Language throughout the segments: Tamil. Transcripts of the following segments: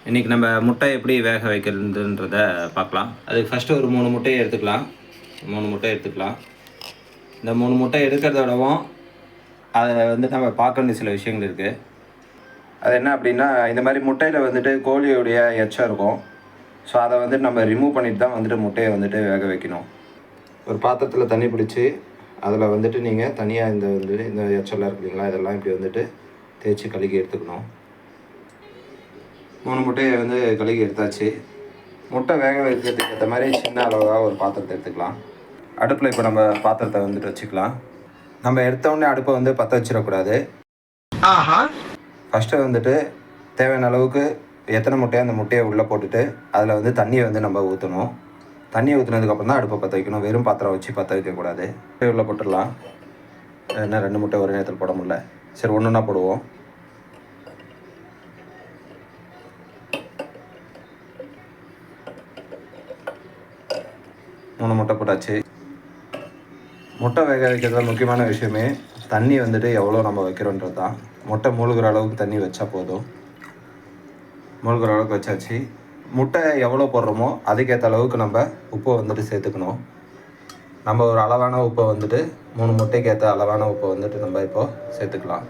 இன்றைக்கி நம்ம முட்டை எப்படி வேக வைக்கிறதுன்றத பார்க்கலாம். அதுக்கு ஃபஸ்ட்டு ஒரு 3 முட்டையை எடுத்துக்கலாம். 3 முட்டை எடுத்துக்கலாம். இந்த 3 முட்டை எடுக்கிறதோடவும் அதை நம்ம பார்க்க வேண்டிய சில விஷயங்கள் இருக்குது. அது என்ன அப்படின்னா, இந்த மாதிரி முட்டையில் கோழியுடைய எச்சம் இருக்கும். ஸோ அதை நம்ம ரிமூவ் பண்ணிட்டு தான் முட்டையை வேக வைக்கணும். ஒரு பாத்திரத்தில் தண்ணி பிடிச்சி அதில் நீங்கள் தனியாக இந்த எச்சம்லாம் இருக்குதுங்களா, இதெல்லாம் இப்படி தேய்ச்சி கழுகி எடுத்துக்கணும். 3 முட்டையை கழுகி எடுத்தாச்சு. முட்டை வேக வைக்கிறதுக்கு ஏற்ற மாதிரி சின்ன அளவாக ஒரு பாத்திரத்தை எடுத்துக்கலாம். அடுப்பில் இப்போ நம்ம பாத்திரத்தை வச்சுக்கலாம். நம்ம எடுத்தோடனே அடுப்பை பற்ற வச்சிடக்கூடாது. ஃபஸ்ட்டு தேவையான அளவுக்கு எத்தனை முட்டையோ அந்த முட்டையை உள்ளே போட்டுட்டு அதில் தண்ணியை நம்ம ஊற்றணும். தண்ணியை ஊற்றுனதுக்கப்புறம் தான் அடுப்பை பற்ற வைக்கணும். வெறும் பாத்திரம் வச்சு பற்ற வைக்கக்கூடாது. உள்ளே போட்டுடலாம். என்ன 2 முட்டை ஒரு நேரத்தில் போட முடியல. சரி, ஒன்று ஒன்றா போடுவோம். மூணு முட்டை போட்டாச்சு. முட்டை வேக வைக்கிறதுல முக்கியமான விஷயமே தண்ணி எவ்வளோ நம்ம வைக்கிறோன்றது தான். முட்டை மூழ்கிற அளவுக்கு தண்ணி வச்சா போதும். மூழ்கிற அளவுக்கு வச்சாச்சு. முட்டை எவ்வளோ போடுறோமோ அதுக்கேற்ற அளவுக்கு நம்ம உப்பை சேர்த்துக்கணும். நம்ம ஒரு அளவான உப்பை 3 முட்டைக்கு ஏற்ற அளவான உப்பை நம்ம இப்போது சேர்த்துக்கலாம்.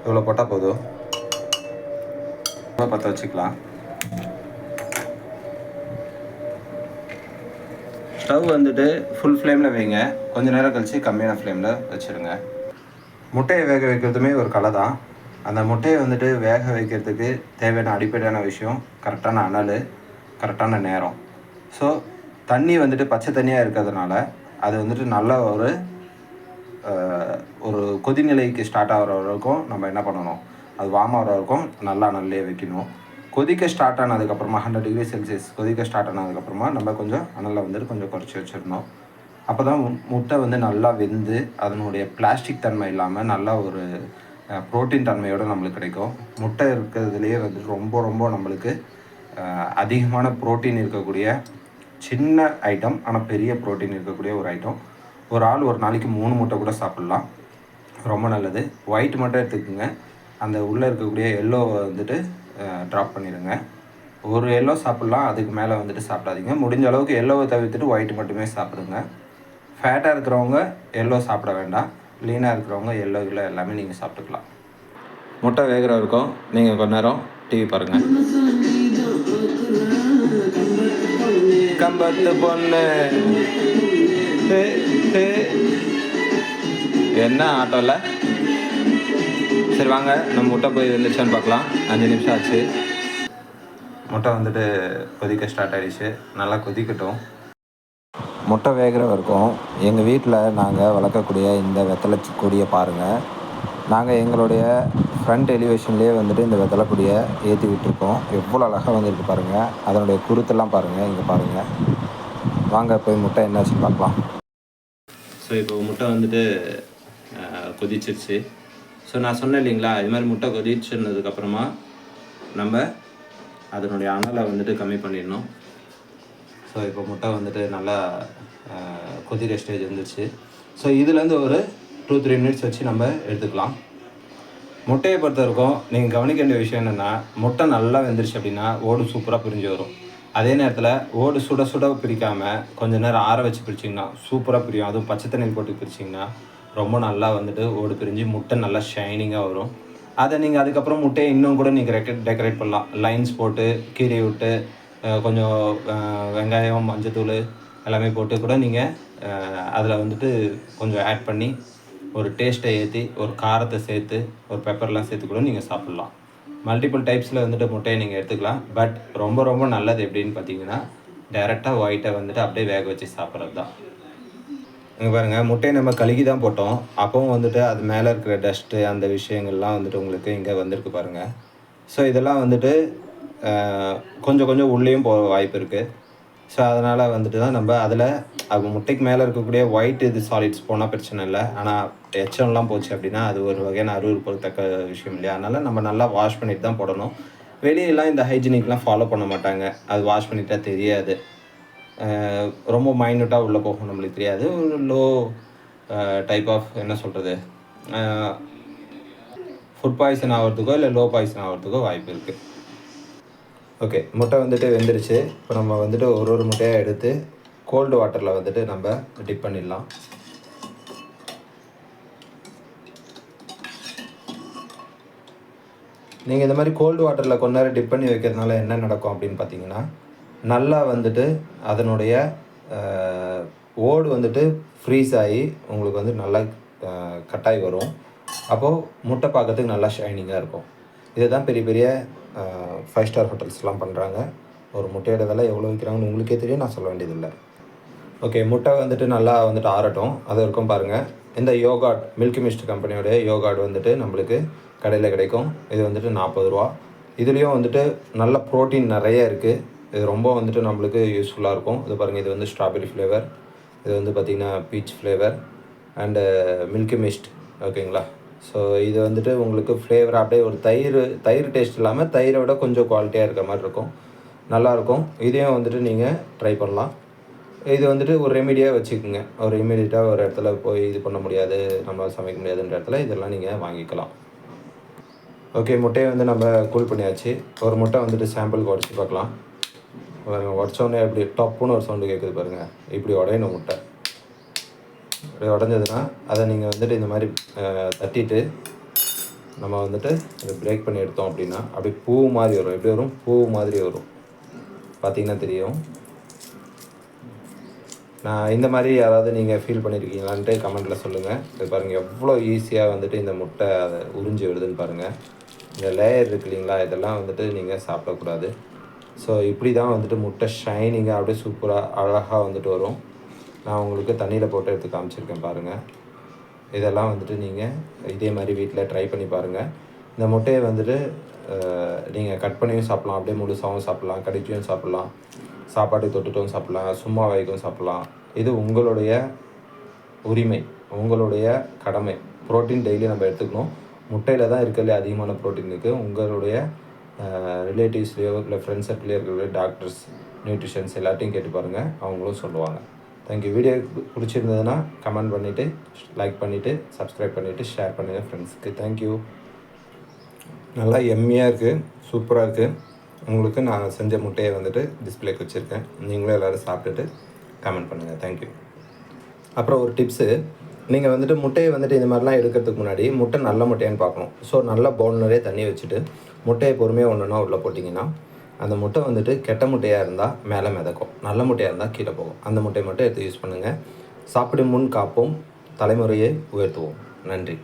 இவ்வளோ போட்டால் போதும். பற்ற வச்சுக்கலாம். ஸ்டவ் ஃபுல் ஃப்ளேமில் வைங்க. கொஞ்சம் நேரம் கழித்து கம்மியான ஃப்ளேமில் வச்சுருங்க. முட்டையை வேக வைக்கிறதுமே ஒரு கலை தான். அந்த முட்டையை வேக வைக்கிறதுக்கு தேவையான அடிப்படையான விஷயம் கரெக்டான அனல், கரெக்டான நேரம். ஸோ தண்ணி பச்சை தண்ணியாக இருக்கிறதுனால அது நல்ல ஒரு கொதிநிலைக்கு ஸ்டார்ட் ஆகிற வரைக்கும் நம்ம என்ன பண்ணணும், அது வார்ம் ஆகிற வரைக்கும் நல்லா அனல்லே வைக்கணும். கொதிக்க ஸ்டார்ட் ஆனதுக்கப்புறமா 100 டிகிரி செல்சியஸ் கொதிக்க ஸ்டார்ட் ஆனதுக்கப்புறமா நம்ம கொஞ்சம் அனலில் கொஞ்சம் குறைச்சி வச்சிடணும். அப்போ தான் முட்டை நல்லா வெந்து அதனுடைய பிளாஸ்டிக் தன்மை இல்லாமல் நல்லா ஒரு ப்ரோட்டீன் தன்மையோடு நம்மளுக்கு கிடைக்கும். முட்டை இருக்கிறதுலேயே ரொம்ப ரொம்ப நம்மளுக்கு அதிகமான ப்ரோட்டீன் இருக்கக்கூடிய சின்ன ஐட்டம், ஆனால் பெரிய ப்ரோட்டீன் இருக்கக்கூடிய ஒரு ஐட்டம். ஒரு ஆள் ஒரு நாளைக்கு 3 முட்டை கூட சாப்பிட்லாம். ரொம்ப நல்லது. ஒயிட் மட்டும் எடுத்துக்கோங்க. அந்த உள்ளே இருக்கக்கூடிய எல்லோவை ட்ராப் பண்ணிடுங்க. ஒரு எல்லோ சாப்பிட்லாம், அதுக்கு மேலே சாப்பிடாதீங்க. முடிஞ்ச அளவுக்கு எல்லோவை தவிர்த்துட்டு ஒயிட் மட்டுமே சாப்பிடுங்க. ஃபேட்டாக இருக்கிறவங்க எல்லோ சாப்பிட வேண்டாம். லீனாக இருக்கிறவங்க எல்லோ இல்லை எல்லாமே நீங்கள் சாப்பிட்டுக்கலாம். முட்டை வேகிற வரைக்கும் நீங்கள் கொஞ்ச நேரம் டிவி பாருங்கள். கம்பத்து பொண்ணு என்ன ஆட்டோவில். சரி வாங்க, நம்ம முட்டை போய் வந்துருச்சான்னு பார்க்கலாம். 5 நிமிஷம் ஆச்சு. முட்டை கொதிக்க ஸ்டார்ட் ஆகிடுச்சு. நல்லா கொதிக்கட்டும். முட்டை வேகிற வரைக்கும் எங்கள் வீட்டில் நாங்கள் வளர்க்கக்கூடிய இந்த வெத்தலை கொடியை பாருங்கள். நாங்கள் எங்களுடைய ஃப்ரண்ட் எலிவேஷன்லேயே இந்த வெத்தலை கொடியை ஏற்றி விட்டுருக்கோம். எவ்வளோ அழகாக வந்துருக்கு பாருங்கள். அதனுடைய குருத்தெல்லாம் பாருங்கள். இங்கே பாருங்கள். வாங்க போய் முட்டை என்னாச்சுன்னு பார்க்கலாம். ஸோ இப்போ முட்டை கொதிச்சிருச்சு. ஸோ நான் சொன்னேன் இல்லைங்களா, இது மாதிரி முட்டை கொதிச்சுனதுக்கப்புறமா நம்ம அதனுடைய அனலை கம்மி பண்ணிடணும். ஸோ இப்போ முட்டை நல்லா கொதிக்கிற ஸ்டேஜ் வந்துருச்சு. ஸோ இதுலேருந்து ஒரு 2-3 மினிட்ஸ் வச்சு நம்ம எடுத்துக்கலாம். முட்டையை பொறுத்த வரைக்கும் நீங்கள் கவனிக்க வேண்டிய விஷயம் என்னென்னா, முட்டை நல்லா வெந்துருச்சு அப்படின்னா ஓடு சூப்பராக பிரிஞ்சு வரும். அதே நேரத்தில் ஓடு சுட சுட பிரிக்காமல் கொஞ்சம் நேரம் ஆற வச்சு பிரிச்சிங்கன்னா சூப்பராக பிரியும். அதுவும் பச்சை தண்ணீர் போட்டு பிரிச்சிங்கன்னா ரொம்ப நல்லா ஓடு பிரிஞ்சு முட்டை நல்லா ஷைனிங்காக வரும். அதை நீங்கள் அதுக்கப்புறம் முட்டையை இன்னும் கூட நீங்கள் டெக்கரேட் பண்ணலாம். லைன்ஸ் போட்டு கீரை விட்டு கொஞ்சம் வெங்காயம், மஞ்சத்தூள் எல்லாமே போட்டு கூட நீங்கள் அதில் கொஞ்சம் ஆட் பண்ணி ஒரு டேஸ்ட்டை ஏற்றி ஒரு காரத்தை சேர்த்து ஒரு பெப்பர்லாம் சேர்த்து கூட நீங்கள் சாப்பிட்லாம். மல்டிபிள் டைப்ஸில் முட்டையை நீங்கள் எடுத்துக்கலாம். பட் ரொம்ப ரொம்ப நல்லது எப்படின்னு பார்த்தீங்கன்னா, டைரெக்டாக ஒயிட்டை அப்படியே வேக வச்சு சாப்பிட்றது தான். இங்கே பாருங்கள், முட்டையை நம்ம கழுகி தான் போட்டோம். அப்போவும் அது மேலே இருக்கிற டஸ்ட்டு அந்த விஷயங்கள்லாம் உங்களுக்கு இங்கே வந்திருக்கு பாருங்கள். ஸோ இதெல்லாம் கொஞ்சம் கொஞ்சம் உள்ளேயும் போக வாய்ப்பு இருக்குது. ஸோ அதனால் தான் நம்ம அதில் முட்டைக்கு மேலே இருக்கக்கூடிய ஒயிட் சாலிட்ஸ் போனால் பிரச்சனை இல்லை. ஆனால் எச்சம்லாம் போச்சு அப்படின்னா அது ஒரு வகையான அருவருப்பத்தக்க விஷயம் இல்லையா. அதனால் நம்ம நல்லா வாஷ் பண்ணிட்டு தான் போடணும். வெளியெல்லாம் இந்த ஹைஜீனிக்லாம் ஃபாலோ பண்ண மாட்டாங்க. அது வாஷ் பண்ணிட்டா தெரியாது. ரொம்ப மைன்யூட்டாக உள்ளே போகும், நம்மளுக்கு தெரியாது. ஒரு லோ டைப் ஆஃப் என்ன சொல்கிறது, ஃபுட் பாய்சன் ஆகிறதுக்கோ இல்லை லோ பாய்சன் ஆகிறதுக்கோ வாய்ப்பு இருக்குது. ஓகே, முட்டை வந்துட்டு வெந்துருச்சு. இப்போ நம்ம வந்துட்டு ஒரு முட்டையாக எடுத்து கோல்டு வாட்டரில் வந்துட்டு நம்ம டிப் பண்ணிடலாம். நீங்கள் இந்த மாதிரி கோல்டு வாட்டரில் கொஞ்ச நேரம் டிப் பண்ணி வைக்கிறதுனால என்ன நடக்கும் அப்படின்னு பார்த்தீங்கன்னா, நல்லா வந்துட்டு அதனுடைய ஓடு வந்துட்டு ஃப்ரீஸ் ஆகி உங்களுக்கு வந்து நல்லா கட்டாகி வரும். அப்போது முட்டை பார்க்கறதுக்கு நல்லா ஷைனிங்காக இருக்கும். இதுதான் பெரிய பெரிய 5 ஸ்டார் ஹோட்டல்ஸ்லாம் பண்ணுறாங்க. ஒரு முட்டையோட விலை எவ்வளோ விற்கிறாங்கன்னு உங்களுக்கே தெரியும், நான் சொல்ல வேண்டியதில்லை. ஓகே, முட்டை வந்துட்டு நல்லா வந்துட்டு ஆறட்டும். அது வரைக்கும் பாருங்கள். இந்த யோகாட் மில்கி மிஸ்ட் கம்பெனியோடைய யோகாட் வந்துட்டு நம்மளுக்கு கடையில் கிடைக்கும். இது வந்துட்டு 40 ரூபா. இதுலேயும் வந்துட்டு நல்ல ப்ரோட்டீன் நிறைய இருக்குது. இது ரொம்ப வந்துட்டு நம்மளுக்கு யூஸ்ஃபுல்லாக இருக்கும். இது பாருங்கள், இது வந்து ஸ்ட்ராபெரி ஃப்ளேவர், இது வந்து பார்த்திங்கன்னா peach flavour and milky mist. ஓகேங்களா? ஸோ இது வந்துட்டு உங்களுக்கு ஃப்ளேவர் அப்படியே ஒரு தயிர் டேஸ்ட் இல்லாமல் தயிரை விட கொஞ்சம் குவாலிட்டியாக இருக்கிற மாதிரி இருக்கும். நல்லாயிருக்கும். இதையும் வந்துட்டு நீங்கள் ட்ரை பண்ணலாம். இது வந்துட்டு ஒரு ரெமிடியாக வச்சுக்கோங்க. ஒரு இமீடியட்டாக ஒரு இடத்துல போய் இது பண்ண முடியாது, நம்மளால் சமைக்க முடியாதுன்ற இடத்துல இதெல்லாம் நீங்கள் வாங்கிக்கலாம். ஓகே, முட்டையை வந்து நம்ம கூல் பண்ணியாச்சு. ஒரு முட்டை வந்துட்டு சாம்பிளுக்கு உடச்சி பார்க்கலாம். உடச்சோடனே அப்படி டப்புன்னு ஒரு சவுண்டு கேட்குது பாருங்கள். இப்படி உடையணும் முட்டை. இப்படி உடஞ்சதுன்னா அதை நீங்கள் வந்துட்டு இந்த மாதிரி தட்டிட்டு நம்ம வந்துட்டு அதை பிரேக் பண்ணி எடுத்தோம் அப்படின்னா அப்படி பூ மாதிரி வரும். எப்படி வரும்? பூ மாதிரி வரும். பார்த்திங்கன்னா தெரியும். நான் இந்த மாதிரி யாராவது நீங்கள் ஃபீல் பண்ணியிருக்கீங்களான்ட்டு கமெண்ட்டில் சொல்லுங்கள். இது பாருங்கள் எவ்வளோ ஈஸியாக வந்துட்டு இந்த முட்டை அதை உறிஞ்சி வருதுன்னு பாருங்கள். இந்த லேயர் இருக்குது இல்லைங்களா, இதெல்லாம் வந்துட்டு நீங்கள் சாப்பிடக்கூடாது. ஸோ இப்படி தான் வந்துட்டு முட்டை ஷைனிங்காக அப்படியே சூப்பராக அழகாக வந்துட்டு வரும். நான் உங்களுக்கு தண்ணியில் போட்டு எடுத்து காமிச்சிருக்கேன் பாருங்கள். இதெல்லாம் வந்துட்டு நீங்கள் இதே மாதிரி வீட்டில் ட்ரை பண்ணி பாருங்கள். இந்த முட்டையை வந்துட்டு நீங்கள் கட் பண்ணியும் சாப்பிட்லாம், அப்படியே முழுசாகவும் சாப்பிட்லாம், கடிச்சியும் சாப்பிட்லாம், சாப்பாட்டுக்கு தொட்டுட்டும் சாப்பிட்லாம், சும்மா வைக்கும் சாப்பிட்லாம். இது உங்களுடைய உரிமை, உங்களுடைய கடமை. ப்ரோட்டீன் டெய்லி நம்ம எடுத்துக்கணும். முட்டையில் தான் இருக்கிறதுலே அதிகமான ப்ரோட்டீன் இருக்குது. உங்களுடைய ரிலேட்டிவ்ஸ்லையோ இல்லை ஃப்ரெண்ட்ஸ் சர்க்கிள்லையோ இருக்கிற டாக்டர்ஸ், நியூட்ரிஷன்ஸ் எல்லாத்தையும் கேட்டு பாருங்கள், அவங்களும் சொல்லுவாங்க. தேங்க்யூ. வீடியோ பிடிச்சிருந்ததுன்னா கமெண்ட் பண்ணிவிட்டு, லைக் பண்ணிவிட்டு, சப்ஸ்கிரைப் பண்ணிவிட்டு, ஷேர் பண்ணுங்கள் ஃப்ரெண்ட்ஸுக்கு. தேங்க்யூ. நல்லா எம்மியாக இருக்குது, சூப்பராக இருக்குது. உங்களுக்கு நான் செஞ்ச முட்டையை வந்துட்டு டிஸ்பிளேக்கு வச்சுருக்கேன். நீங்களும் எல்லோரும் சாப்பிட்டுட்டு கமெண்ட் பண்ணுங்கள். தேங்க்யூ. அப்புறம் ஒரு டிப்ஸு, நீங்கள் வந்துட்டு முட்டையை வந்துட்டு இந்த மாதிரிலாம் எடுக்கிறதுக்கு முன்னாடி முட்டை நல்ல முட்டையான்னு பார்க்கணும். ஸோ நல்ல பவுல் நிறைய தண்ணி வச்சுட்டு முட்டையை பொறுமையாக ஒன்றுனா உள்ளே போட்டிங்கன்னா அந்த முட்டை வந்துட்டு கெட்ட முட்டையாக இருந்தால் மேலே மிதக்கும், நல்ல முட்டையாக இருந்தால் கீழே போகும். அந்த முட்டையை மட்டும் எடுத்து யூஸ் பண்ணுங்கள். சாப்பிடும் முன் காப்போம், தலைமுறையை உயர்த்துவோம். நன்றி.